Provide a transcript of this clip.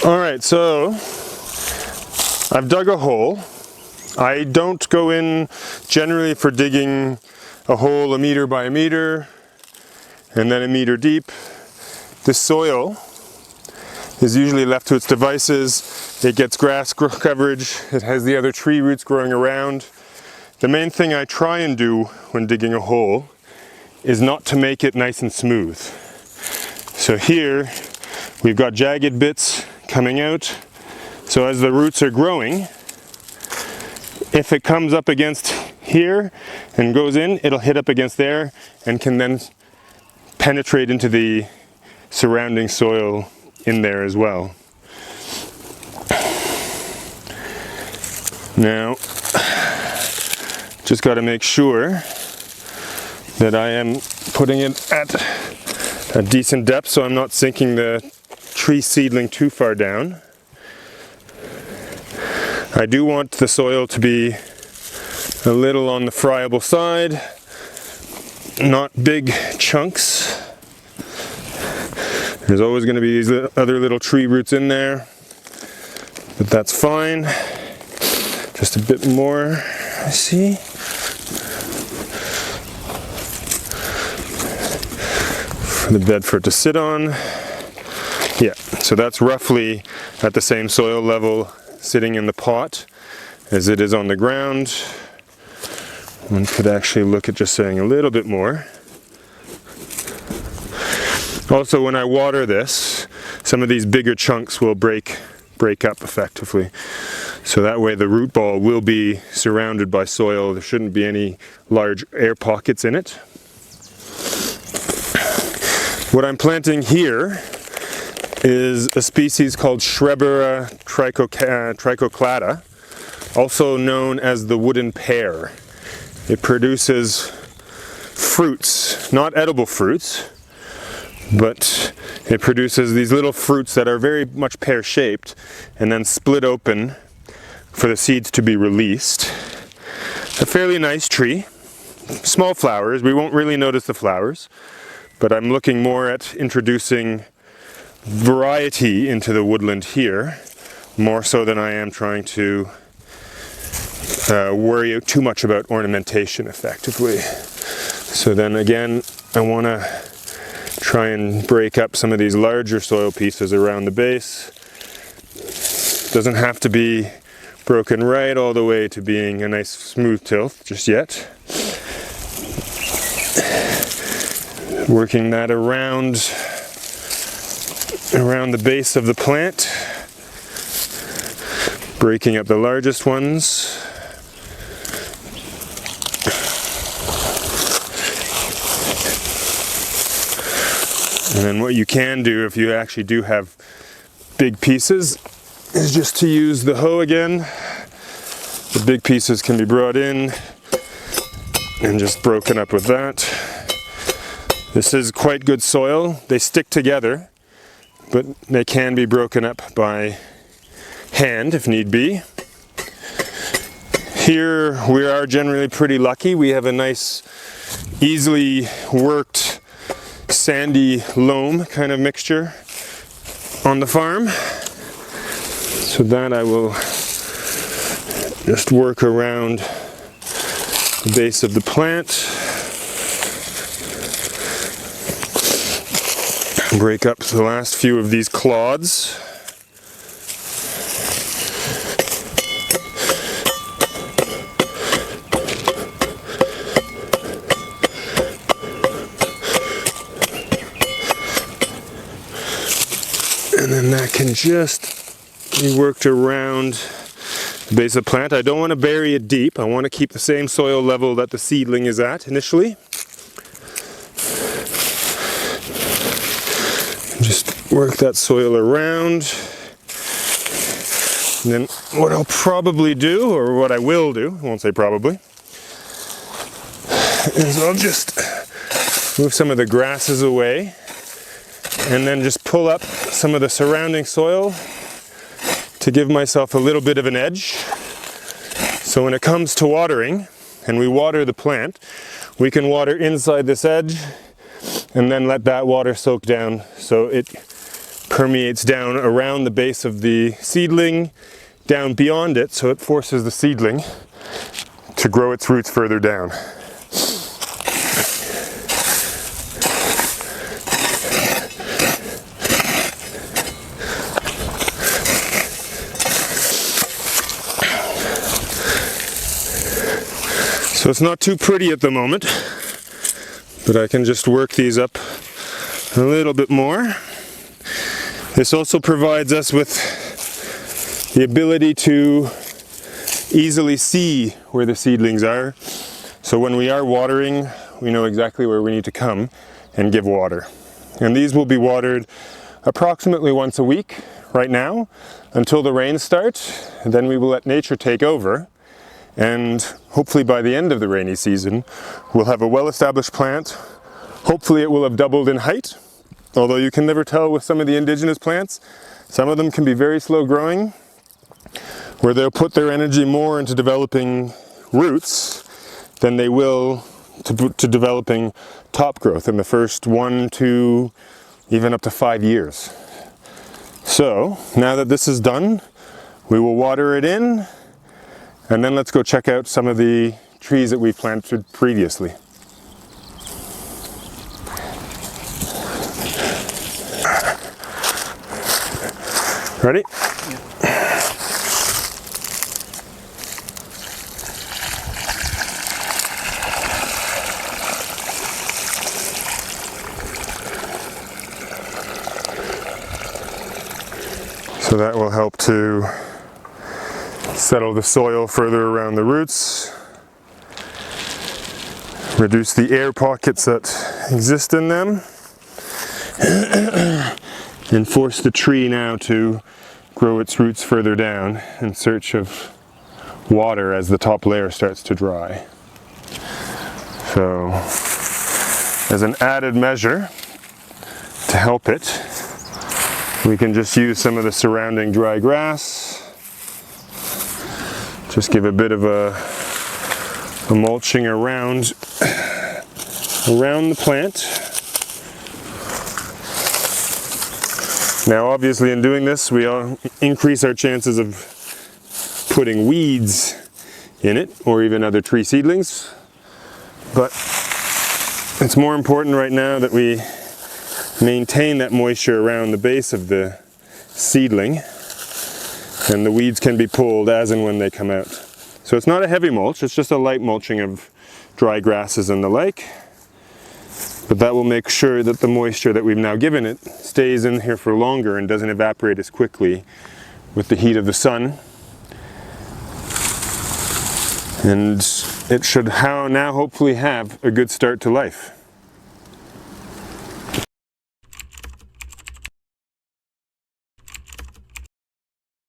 All right, so I've dug a hole. I don't go in generally for digging a hole 1 meter by 1 meter and then 1 meter deep. The soil is usually left to its devices. It gets grass coverage. It has the other tree roots growing around. The main thing I try and do when digging a hole is not to make it nice and smooth. So here we've got jagged bits coming out. So as the roots are growing, if it comes up against here and goes in, it'll hit up against there and can then penetrate into the surrounding soil in there as well. Now, just got to make sure that I am putting it at a decent depth so I'm not sinking the tree seedling too far down. I do want the soil to be a little on the friable side, not big chunks. There's always going to be these other little tree roots in there, but that's fine. Just a bit more, I see. For the bed for it to sit on. Yeah, so that's roughly at the same soil level sitting in the pot as it is on the ground. One could actually look at just saying a little bit more. Also, when I water this, some of these bigger chunks will break up effectively. So that way the root ball will be surrounded by soil. There shouldn't be any large air pockets in it. What I'm planting here is a species called Schrebbera trichoclada, also known as the wooden pear. It produces fruits, not edible fruits, but it produces these little fruits that are very much pear-shaped and then split open for the seeds to be released. A fairly nice tree, small flowers, we won't really notice the flowers, but I'm looking more at introducing variety into the woodland here, more so than I am trying to worry too much about ornamentation effectively. So then again, I want to try and break up some of these larger soil pieces around the base. Doesn't have to be broken right all the way to being a nice smooth tilth just yet. Working that around the base of the plant, breaking up the largest ones. And then what you can do if you actually do have big pieces is just to use the hoe again. The big pieces can be brought in and just broken up with that. This is quite good soil. They stick together, but they can be broken up by hand if need be. Here we are generally pretty lucky. We have a nice, easily worked sandy loam kind of mixture on the farm. So that I will just work around the base of the plant. Break up the last few of these clods. And then that can just be worked around the base of the plant. I don't want to bury it deep. I want to keep the same soil level that the seedling is at initially. Just work that soil around. And then what I'll probably do, or what I will do, I won't say probably, is I'll just move some of the grasses away and then just pull up some of the surrounding soil to give myself a little bit of an edge. So when it comes to watering, and we water the plant, we can water inside this edge and then let that water soak down so it permeates down around the base of the seedling, down beyond it, so it forces the seedling to grow its roots further down. So it's not too pretty at the moment, but I can just work these up a little bit more. This also provides us with the ability to easily see where the seedlings are. So when we are watering, we know exactly where we need to come and give water. And these will be watered approximately once a week right now until the rains start. And then we will let nature take over. And hopefully by the end of the rainy season, we'll have a well-established plant. Hopefully it will have doubled in height, although you can never tell with some of the indigenous plants. Some of them can be very slow growing, where they'll put their energy more into developing roots than they will to developing top growth in the first 1, 2, even up to 5 years. So now that this is done, we will water it in. And then let's go check out some of the trees that we've planted previously. Ready? Yeah. So that will help to settle the soil further around the roots, reduce the air pockets that exist in them, and force the tree now to grow its roots further down in search of water as the top layer starts to dry. So, as an added measure to help it, we can just use some of the surrounding dry grass. Just give a bit of a mulching around the plant. Now obviously in doing this we increase our chances of putting weeds in it or even other tree seedlings, but it's more important right now that we maintain that moisture around the base of the seedling, and the weeds can be pulled as and when they come out. So it's not a heavy mulch, it's just a light mulching of dry grasses and the like. But that will make sure that the moisture that we've now given it stays in here for longer and doesn't evaporate as quickly with the heat of the sun. And it should now hopefully have a good start to life.